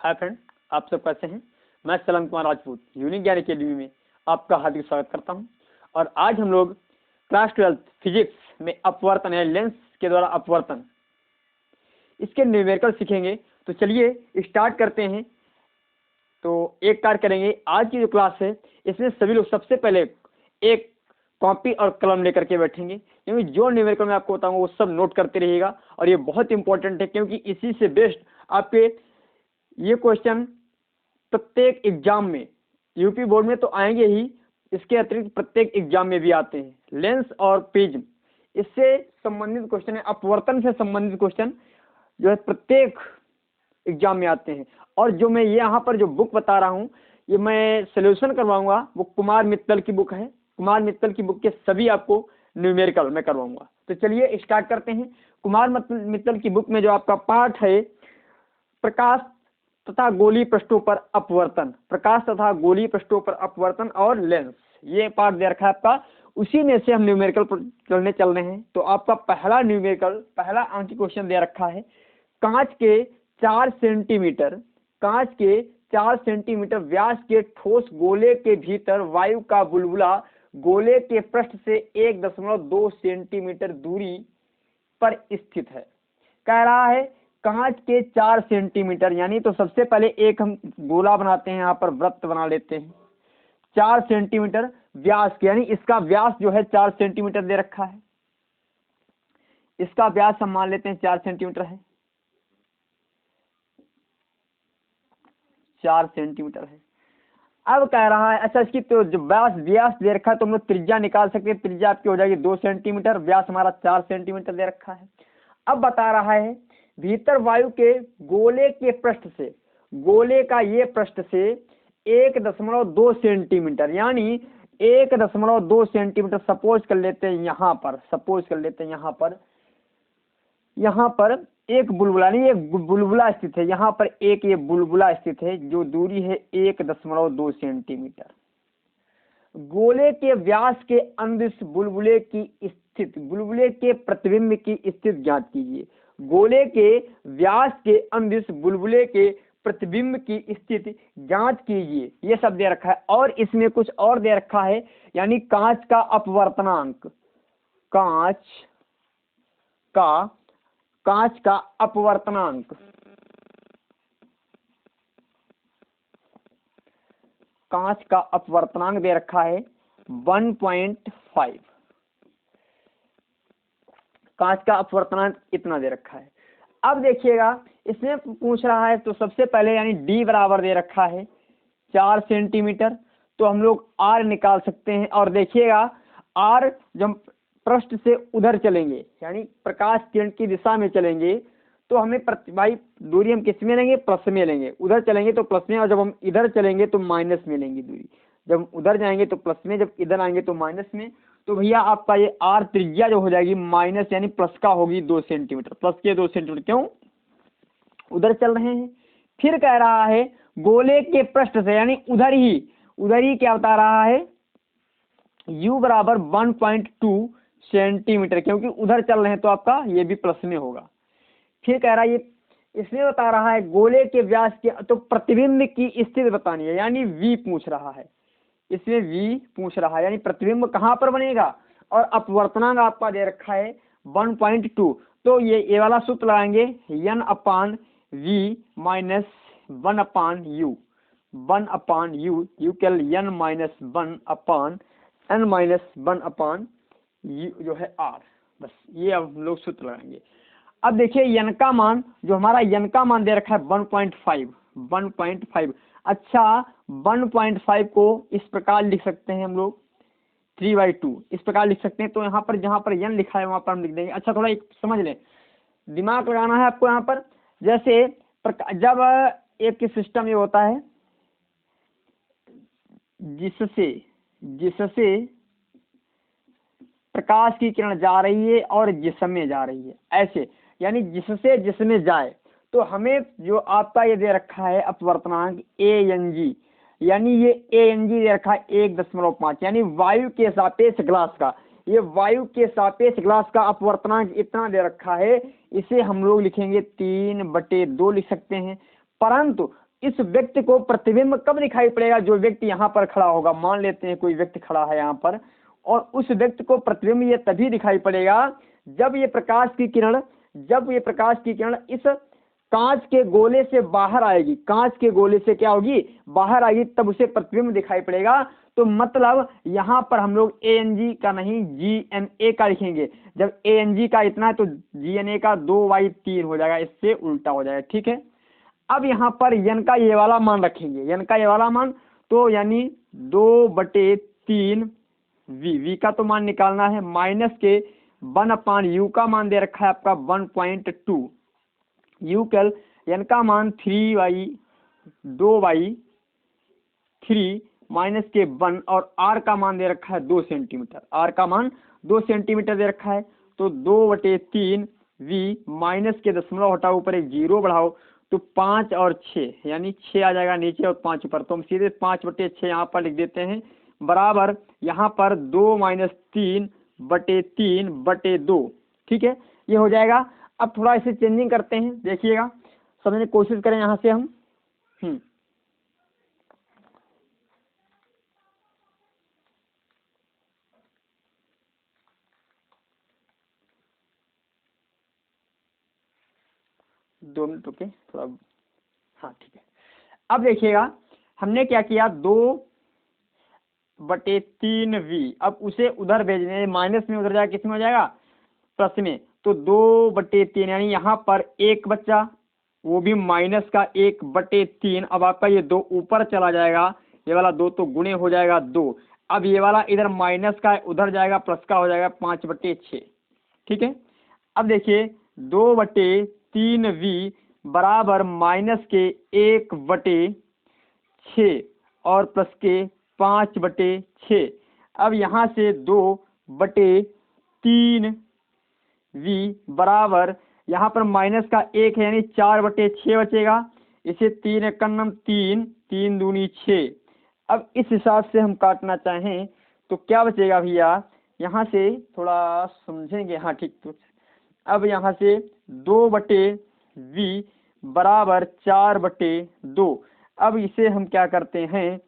Hi friend, आप सब कैसे हैं। मैं सलम कुमार राजपूत यूनिक ज्ञान अकेडमी में आपका हार्दिक स्वागत करता हूं। और आज हम लोग क्लास 12 फिजिक्स में अपवर्तन है, लेंस के द्वारा अपवर्तन, इसके न्यूमेरिकल सीखेंगे। तो चलिए स्टार्ट करते हैं। तो एक कार्य करेंगे, आज की जो क्लास है इसमें सभी लोग सबसे पहले एक कॉपी और कलम लेकर के बैठेंगे, क्योंकि जो न्यूमेरिकल मैं आपको बताऊंगा वो सब नोट करते रहिएगा। और ये बहुत इंपॉर्टेंट है, क्योंकि इसी से बेस्ट आपके ये क्वेश्चन प्रत्येक एग्जाम में, यूपी बोर्ड में तो आएंगे ही, इसके अतिरिक्त प्रत्येक एग्जाम में भी आते हैं। लेंस और प्रिज्म, इससे संबंधित क्वेश्चन है, अपवर्तन से संबंधित क्वेश्चन जो है प्रत्येक एग्जाम में आते हैं। और जो मैं ये यहाँ पर जो बुक बता रहा हूँ, ये मैं सोल्यूशन करवाऊंगा, वो कुमार मित्तल की बुक है। कुमार मित्तल की बुक के सभी आपको न्यूमेरिकल मैं करवाऊंगा। तो चलिए स्टार्ट करते हैं। कुमार मित्तल की बुक में जो आपका पार्ट है प्रकाश तथा गोलीय पृष्ठों पर अपवर्तन, प्रकाश तथा गोलीय पृष्ठों पर अपवर्तन और लेंस, ये पार्ट दे रखा है आपका। उसी में से हम न्यूमेरिकल चल रहे हैं। तो आपका पहला न्यूमेरिकल, पहला अंक क्वेश्चन दे रखा है, कांच के 4 सेंटीमीटर व्यास के ठोस गोले के भीतर वायु का बुलबुला गोले के पृष्ठ से 1.2 सेंटीमीटर दूरी पर स्थित है। कह रहा है कांच के 4 सेंटीमीटर, यानी तो सबसे पहले एक हम गोला बनाते हैं, यहाँ पर वृत्त बना लेते हैं 4 सेंटीमीटर व्यास के, यानी इसका व्यास जो है 4 सेंटीमीटर दे रखा है। इसका व्यास हम मान लेते हैं 4 सेंटीमीटर है, 4 सेंटीमीटर है। अब कह रहा है, अच्छा इसकी तो जो व्यास दे रखा है तो हम लोग त्रिज्या निकाल सकते हैं। त्रिज्या आपकी हो जाएगी 2 सेंटीमीटर, व्यास हमारा 4 सेंटीमीटर दे रखा है। अब बता रहा है भीतर वायु के गोले के पृष्ठ से, गोले का ये पृष्ठ से 1.2 सेंटीमीटर, यानी 1.2 सेंटीमीटर सपोज कर लेते हैं यहाँ पर, यहाँ पर एक बुलबुला, नहीं एक बुलबुला स्थित है, यहाँ पर एक ये बुलबुला स्थित है जो दूरी है 1.2 सेंटीमीटर। गोले के व्यास के अंदिश बुलबुले की स्थिति, बुलबुले के प्रतिबिंब की स्थिति ज्ञात कीजिए। गोले के व्यास के अंदिश बुलबुले के प्रतिबिंब की स्थिति ज्ञात कीजिए, ये सब दे रखा है। और इसमें कुछ और दे रखा है, यानी कांच का अपवर्तनांक, कांच का अपवर्तनांक, कांच का अपवर्तनांक दे रखा है 1.5। कांच का अपवर्तनांक इतना दे रखा है। अब देखिएगा इसमें पूछ रहा है, तो सबसे पहले यानी डी बराबर दे रखा है 4 सेंटीमीटर, तो हम लोग आर निकाल सकते हैं। और देखिएगा आर जब पृष्ठ से उधर चलेंगे, यानी प्रकाश किरण की दिशा में चलेंगे, तो हमें भाई दूरी हम किस में लेंगे, प्लस में लेंगे। उधर चलेंगे तो प्लस में, और जब हम इधर चलेंगे तो माइनस में लेंगे दूरी। जब उधर जाएंगे तो प्लस में, जब इधर आएंगे तो माइनस में। तो भैया आपका ये आर त्रिज्या जो हो जाएगी माइनस, यानी प्लस का होगी 2 सेंटीमीटर, प्लस के 2 सेंटीमीटर, क्यों उधर चल रहे हैं। फिर कह रहा है गोले के पृष्ठ से, यानी उधर ही क्या बता रहा है, u बराबर 1.2 सेंटीमीटर, क्योंकि उधर चल रहे हैं तो आपका ये भी प्लस में होगा। फिर कह रहा है, ये इसमें बता रहा है गोले के व्यास के, तो प्रतिबिंब की स्थिति बतानी है, यानी v पूछ रहा है, इसमें v पूछ रहा है, यानी प्रतिबिंब कहाँ पर बनेगा। और अपवर्तनांक आपका दे रखा है 1.2, तो ये वाला सूत्र लगाएंगे n/v minus 1/u, 1/u equal n minus 1/n-1/u जो है r। बस ये अब हम लोग सूत्र लगाएंगे। अब देखिए n का मान, जो हमारा n का मान दे रखा है 1.5। अच्छा 1.5 को इस प्रकार लिख सकते हैं हम लोग 3/2, इस प्रकार लिख सकते हैं। तो यहाँ पर जहाँ पर n लिखा है वहाँ पर हम लिख देंगे। अच्छा थोड़ा एक समझ लें, दिमाग लगाना है आपको यहाँ पर। जैसे जब एक सिस्टम ये होता है जिससे प्रकाश की किरण जा रही है और जिसमें जा रही है, ऐसे, यानी जिससे जिसमें जाए, तो हमें जो आपका ये दे रखा है अपवर्तनांक ANG, यानी ये ANG दे रखा है 1.5, यानी वायु के सापेक्ष ग्लास का, ये वायु के सापेक्ष ग्लास का अपवर्तनांक इतना दे रखा है। इसे हम लोग लिखेंगे 3/2 लिख सकते हैं। परंतु इस व्यक्ति को प्रतिबिंब कब दिखाई पड़ेगा? जो व्यक्ति यहाँ पर खड़ा होगा, मान लेते हैं कोई व्यक्ति खड़ा है यहाँ पर, और उस व्यक्ति को प्रतिबिंब ये तभी दिखाई पड़ेगा जब ये प्रकाश की किरण इस कांच के गोले से बाहर आएगी, कांच के गोले से क्या होगी? बाहर आएगी, तब उसे प्रतिबिंब दिखाई पड़ेगा। तो मतलब यहाँ पर हम लोग ANG का नहीं GNA का लिखेंगे। जब ANG का इतना है तो GNA का 2/3 हो जाएगा, इससे उल्टा हो जाएगा। ठीक है, अब यहाँ पर n का ये वाला मान रखेंगे, n का ये वाला मान, तो यानी 2/3 v का तो मान निकालना है, माइनस के 1/u का मान दे रखा है आपका 1.2, u कल n का मान 2/3 माइनस के 1, और r का मान दे रखा है 2 सेंटीमीटर, r का मान 2 सेंटीमीटर दे रखा है। तो 2/3 v माइनस के दशमलव हटाओ, ऊपर एक 0 बढ़ाओ, तो 5 और 6 यानी 6 आ जाएगा नीचे और 5 ऊपर, तो हम सीधे 5/6 यहाँ पर लिख देते हैं, बराबर यहाँ पर 2 - 3/3/2। ठीक है, ये हो जाएगा। अब थोड़ा इसे चेंजिंग करते हैं, देखिएगा, समझने की कोशिश करें यहाँ से हम। 2 मिनट रुके थोड़ा, हाँ ठीक है। अब देखिएगा हमने क्या किया, 2/3v, अब उसे उधर भेजने, माइनस में उधर जाएगा, किस में हो जाएगा? प्लस में। तो 2/3 यानी यहाँ पर 1 बच्चा, वो भी माइनस का 1/3। अब आपका ये 2 ऊपर चला जाएगा, ये वाला 2 तो गुणे हो जाएगा 2। अब ये वाला इधर माइनस का उधर जाएगा, प्लस का हो जाएगा 5/6। ठीक है, अब देखिए 2/3v बराबर माइनस के 1/6 और प्लस के 5/6। अब यहाँ से 2/3v बराबर, यहाँ पर माइनस का 1 है यानी 4/6 बचेगा। इसे 3 एकम 3, 3 दूनी 6। अब इस हिसाब से हम काटना चाहें तो क्या बचेगा भैया? यहाँ से थोड़ा समझेंगे, हाँ ठीक। तो अब यहाँ से 2/v बराबर 4/2। अब इसे हम क्या करते हैं,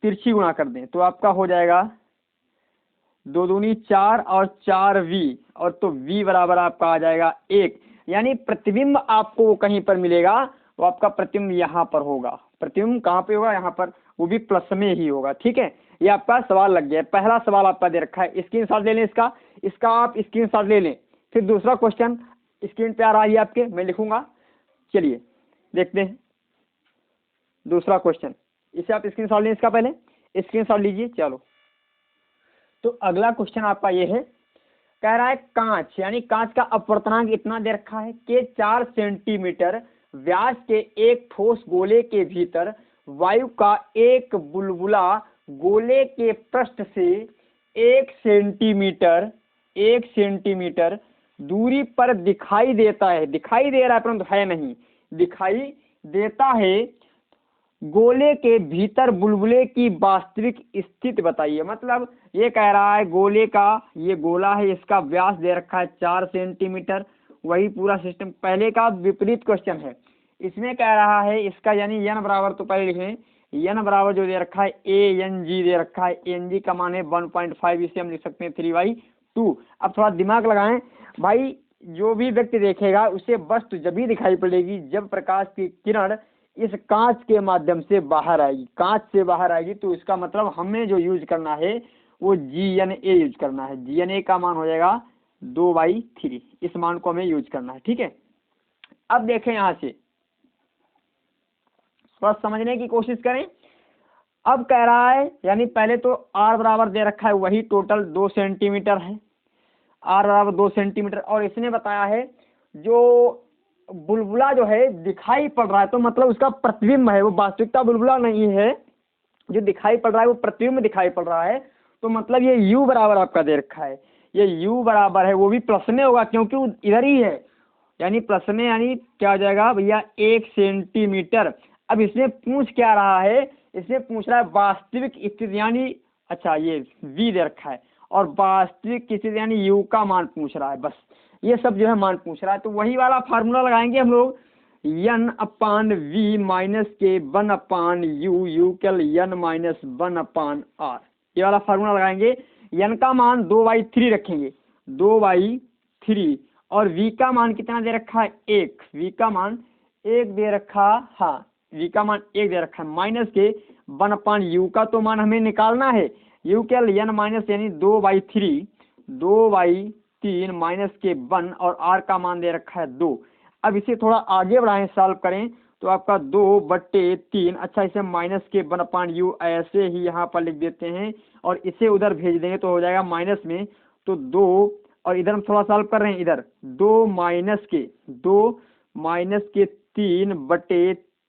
तिरछी गुणा कर दें, तो आपका हो जाएगा 2 दूनी 4 और 4v, और तो v बराबर आपका आ जाएगा 1। यानी प्रतिबिंब आपको कहीं पर मिलेगा, वो आपका प्रतिबिंब यहाँ पर होगा। प्रतिबिंब कहाँ पे होगा? यहाँ पर, वो भी प्लस में ही होगा। ठीक है, ये आपका सवाल लग गया। पहला सवाल आपका दे रखा है, स्क्रीनशॉट ले लें इसका आप स्क्रीनशॉट ले लें। फिर दूसरा क्वेश्चन स्क्रीन पे आ रहा है आपके, मैं लिखूंगा। चलिए देखते हैं दूसरा क्वेश्चन, इसे आप स्क्रीनशॉट लें, इसका पहले स्क्रीनशॉट लीजिए। चलो, तो अगला क्वेश्चन आपका ये है, कह रहा है कांच, यानी कांच का अपवर्तनांक इतना दे रखा है कि 4 सेंटीमीटर व्यास के एक ठोस गोले के भीतर वायु का एक बुलबुला गोले के पृष्ठ से 1 सेंटीमीटर दूरी पर दिखाई देता है। दिखाई दे रहा है परंतु है नहीं, दिखाई देता है। गोले के भीतर बुलबुले की वास्तविक स्थिति बताइए। मतलब ये कह रहा है गोले का, ये गोला है, इसका व्यास दे रखा है 4 सेंटीमीटर, वही पूरा सिस्टम। पहले का विपरीत क्वेश्चन है, इसमें कह रहा है इसका, यानी n बराबर, तो पहले लिखें n बराबर जो दे रखा है ANG दे रखा है, ANG का मान है 1.5, इसे हम लिख सकते हैं 3/2। अब थोड़ा दिमाग लगाएं भाई, जो भी व्यक्ति देखेगा उसे वस्तु जब ही दिखाई पड़ेगी जब प्रकाश की किरण इस कांच के माध्यम से बाहर आएगी, कांच से बाहर आएगी। तो इसका मतलब हमें जो यूज करना है वो GNA यूज करना है। GNA का मान हो जाएगा 2/3, इस मान को हमें यूज करना है। ठीक है, अब देखें यहाँ से थोड़ा समझने की कोशिश करें। अब कह रहा है, यानी पहले तो R बराबर दे रखा है, वही टोटल 2 सेंटीमीटर है, R बराबर 2 सेंटीमीटर। और इसने बताया है जो बुलबुला जो है दिखाई पड़ रहा है, तो मतलब उसका प्रतिबिंब है, वो वास्तविकता बुलबुला नहीं है। जो दिखाई पड़ रहा है वो प्रतिबिंब दिखाई पड़ रहा है। तो मतलब ये U बराबर आपका दे रखा है, ये U बराबर है, वो भी प्लस में होगा क्योंकि वो इधर ही है, यानी प्लस में, यानी क्या हो जाएगा भैया 1 सेंटीमीटर। अब इसमें पूछ क्या रहा है, इसमें पूछ रहा है वास्तविक स्थिति, यानी अच्छा ये V दे रखा है, और वास्तविक स्थिति यानी U का मान पूछ रहा है। बस ये सब जो है मान पूछ रहा है। तो वही वाला फार्मूला लगाएंगे हम लोग, n अपान v माइनस के 1 अपान u, u केवल n माइनस 1 अपान r। ये वाला फार्मूला लगाएंगे। n का मान 2/3 रखेंगे, 2/3, और v का मान कितना दे रखा है 1, v का मान 1 दे रखा, हाँ v का मान 1 दे रखा है, माइनस के 1 अपान u का तो मान हमें निकालना है, u केवल n माइनस यानी 2/3, 2/3 माइनस के 1, और r का मान दे रखा है 2। अब इसे थोड़ा आगे बढ़ाएं, सॉल्व करें तो आपका 2/3, अच्छा इसे माइनस के 1 अपान u ऐसे ही यहाँ पर लिख देते हैं और इसे उधर भेज देंगे तो हो जाएगा माइनस में, तो 2, और इधर हम थोड़ा सॉल्व कर रहे हैं, इधर 2 माइनस के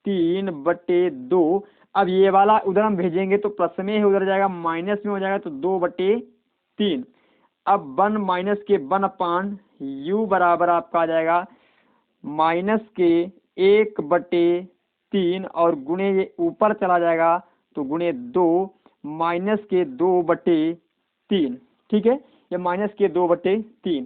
3/2। अब ये वाला उधर हम भेजेंगे तो प्लस में ही उधर जाएगा, माइनस में हो जाएगा, तो 2/3। अब 1 माइनस के 1 अपान u बराबर आपका आ जाएगा माइनस के 1/3, और गुणे ये ऊपर चला जाएगा तो गुणे 2 माइनस के 2/3। ठीक है, ये माइनस के 2/3,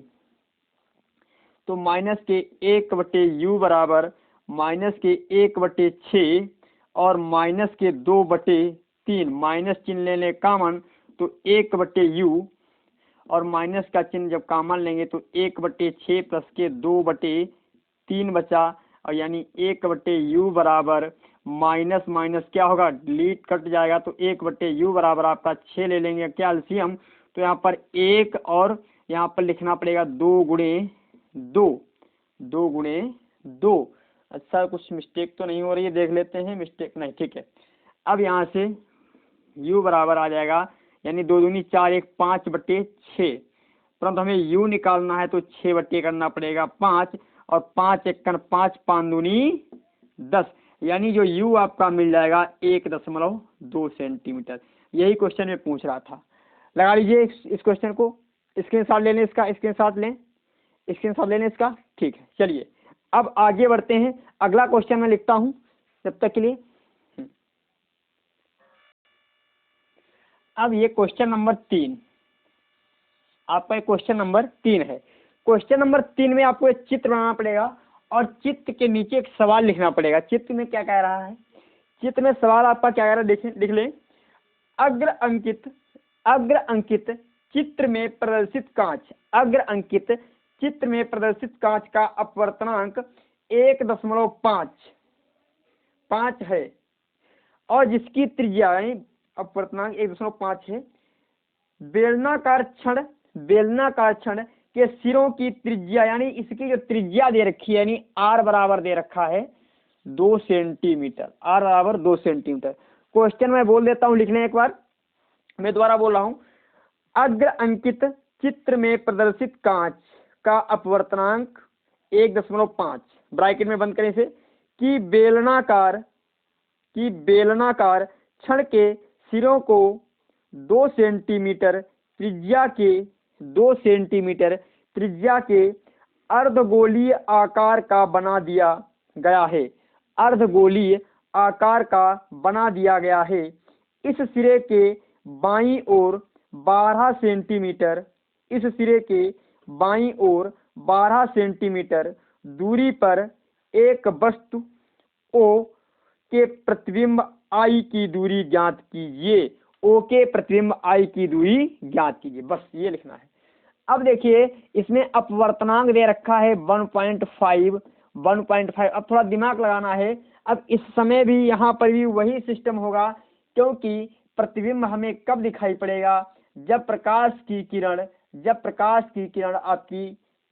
तो माइनस के 1/u बराबर माइनस के 1/6 और माइनस के 2/3, माइनस चिन्ह ले लें कामन तो 1/u, और माइनस का चिन्ह जब कामन लेंगे तो 1/6 प्लस के 2/3 बचा, और यानी 1/u बराबर माइनस माइनस क्या होगा, डिलीट कट जाएगा, तो 1/u बराबर आपका 6 ले लेंगे क्या एलसीएम, तो यहाँ पर 1 और यहाँ पर लिखना पड़ेगा 2 गुणे 2। अच्छा कुछ मिस्टेक तो नहीं हो रही है, देख लेते हैं, मिस्टेक नहीं, ठीक है। अब यहाँ से u बराबर आ जाएगा, यानी 2 दूनी 4, 1 5/6, परंतु हमें u निकालना है तो 6 करना पड़ेगा 5, और 5 1 5, 5 दूनी 10, यानी जो u आपका मिल जाएगा 1.2 सेंटीमीटर। यही क्वेश्चन में पूछ रहा था। लगा लीजिए इस क्वेश्चन को, स्क्रीनशॉट ले लें इसका, स्क्रीनशॉट लें इसका, ठीक है। चलिए अब आगे बढ़ते हैं, अगला क्वेश्चन मैं लिखता हूं जब तक के लिए। अब ये क्वेश्चन नंबर 3, आपका क्वेश्चन नंबर 3 है। क्वेश्चन नंबर 3 में आपको एक चित्र बनाना पड़ेगा और चित्र के नीचे एक सवाल लिखना पड़ेगा। चित्र में क्या कह रहा है, चित्र में सवाल आपका क्या कह रहा है, लिख लें। अग्र अंकित चित्र में प्रदर्शित कांच का अपवर्तनांक 1.5 है और जिसकी त्रिज्या अपवर्तनांक 1.5 है। बेलनाकार क्षण के सिरों की त्रिज्या, यानी इसकी जो त्रिज्या दे रखी है, यानी r बराबर दे रखा है 2 सेंटीमीटर, r बराबर 2 सेंटीमीटर। क्वेश्चन मैं बोल देता हूं, लिख लें एक बार, मैं दोबारा बोल रहा हूं। अग्र अंकित चित्र में प्रदर्शित कांच का अपवर्तनांक 1.5, ब्रैकेट में बंद करें इसे, कि बेलनाकार क्षण के सिरों को 2 सेंटीमीटर त्रिज्या के अर्धगोलीय आकार का बना दिया गया है। इस सिरे के बाईं ओर 12 सेंटीमीटर दूरी पर एक वस्तु O के प्रतिबिंब I की दूरी ज्ञात कीजिए। बस ये लिखना है। अब देखिए इसमें अपवर्तनांक दे रखा है 1.5। अब थोड़ा दिमाग लगाना है। अब इस समय भी यहाँ पर भी वही सिस्टम होगा, क्योंकि प्रतिबिंब हमें कब दिखाई पड़ेगा, जब प्रकाश की किरण आपकी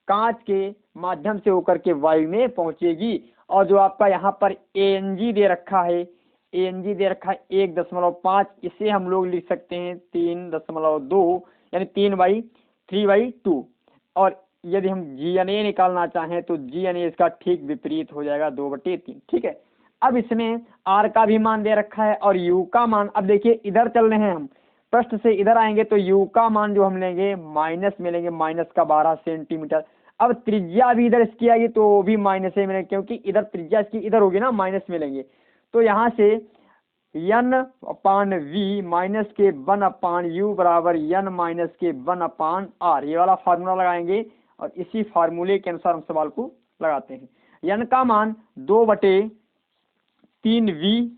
कांच के माध्यम से होकर के वायु में पहुंचेगी। और जो आपका यहाँ पर ANG दे रखा है 1.5, इसे हम लोग लिख सकते हैं 3.2, यानी 3/2। और यदि हम GNA निकालना चाहें तो GNA इसका ठीक विपरीत हो जाएगा 2/3। ठीक है। अब इसमें R का भी मान दे रखा है और U का मान, अब देखिए इधर चल रहे हैं हम, पृष्ठ से इधर आएंगे तो U का मान जो हम लेंगे माइनस में लेंगे, माइनस का 12 सेंटीमीटर। अब त्रिज्या भी इधर इसकी आएगी तो वो भी माइनस में लेंगे, क्योंकि इधर त्रिज्या इसकी इधर होगी ना, माइनस में लेंगे। तो यहाँ से n/v माइनस के 1/u बराबर n माइनस के 1/r, ये वाला फार्मूला लगाएंगे और इसी फार्मूले के अनुसार हम सवाल को लगाते हैं। n का मान 2/3v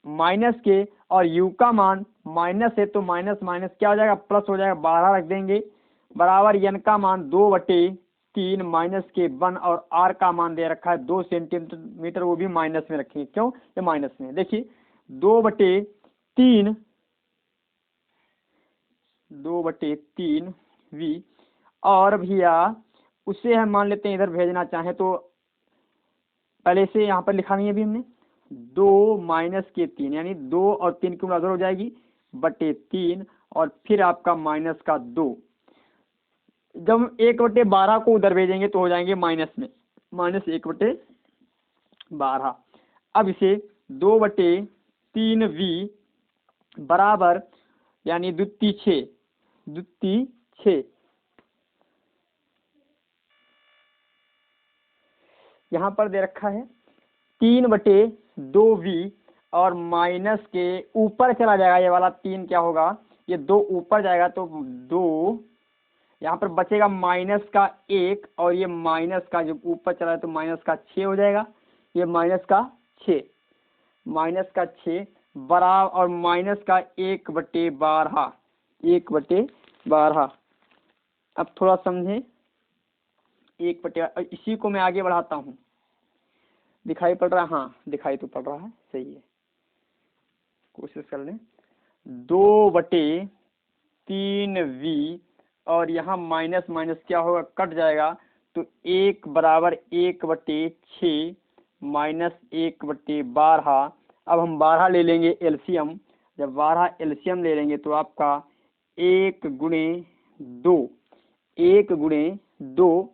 माइनस के, और u का मान माइनस है तो माइनस माइनस क्या हो जाएगा, प्लस हो जाएगा, 12 रख देंगे, बराबर n का मान 2/3 माइनस के 1, और r का मान दे रखा है 2 सेंटीमीटर, वो भी माइनस में रखेंगे। क्यों, ये माइनस में, देखिए 2/3v, और भैया उसे हम मान लेते हैं इधर भेजना चाहें तो पहले से यहाँ पर लिखा नहीं है अभी हमने, 2 माइनस के 3 यानी 2 और 3 की उधर हो जाएगी बटे 3, और फिर आपका माइनस का 2। जब हम 1/12 को उधर भेजेंगे तो हो जाएंगे माइनस में, -1/12। अब इसे 2/3v बराबर यानी द्वितीय 6 यहाँ पर दे रखा है 3/2v, और माइनस के ऊपर चला जाएगा ये वाला 3, क्या होगा, ये 2 ऊपर जाएगा तो 2, यहाँ पर बचेगा माइनस का 1, और ये माइनस का जब ऊपर चला है तो माइनस का 6 हो जाएगा, ये माइनस का 6 बराबर, और माइनस का 1/12। अब थोड़ा समझें, 1/12, इसी को मैं आगे बढ़ाता हूँ, दिखाई पड़ रहा है, हाँ दिखाई तो पड़ रहा है, सही है, कोशिश कर लें। 2/3v, और यहाँ माइनस माइनस क्या होगा, कट जाएगा, तो 1 बराबर 1/6 माइनस 1/12। अब हम 12 ले लेंगे एलसीएम, जब 12 एलसीएम ले लेंगे तो आपका 1 × 2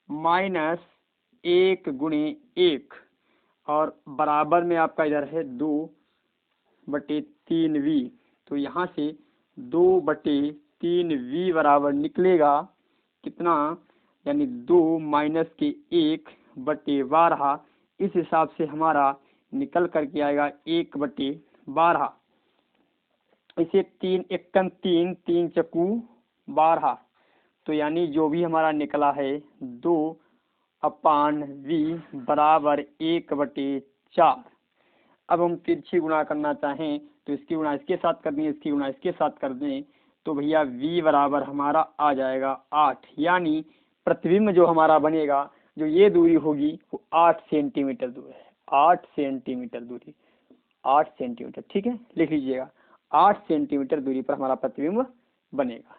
माइनस 1 × 1, और बराबर में आपका इधर है 2/3v, तो यहाँ से 2/3v बराबर निकलेगा कितना, यानी 2 माइनस के 1/12। इस हिसाब से हमारा निकल करके आएगा 1/12। इसे 3 एकम 3 चक्कू 12, तो यानी जो भी हमारा निकला है 2/v बराबर 1/4। अब हम तिरछी गुणा करना चाहें तो इसकी गुणा इसके साथ कर दें, इसकी गुणा इसके साथ कर दें, तो भैया v बराबर हमारा आ जाएगा 8, यानी प्रतिबिंब जो हमारा बनेगा, जो ये दूरी होगी वो 8 सेंटीमीटर दूर है, 8 सेंटीमीटर दूरी, 8 सेंटीमीटर, ठीक है, लिख लीजिएगा, 8 सेंटीमीटर दूरी पर हमारा प्रतिबिंब बनेगा।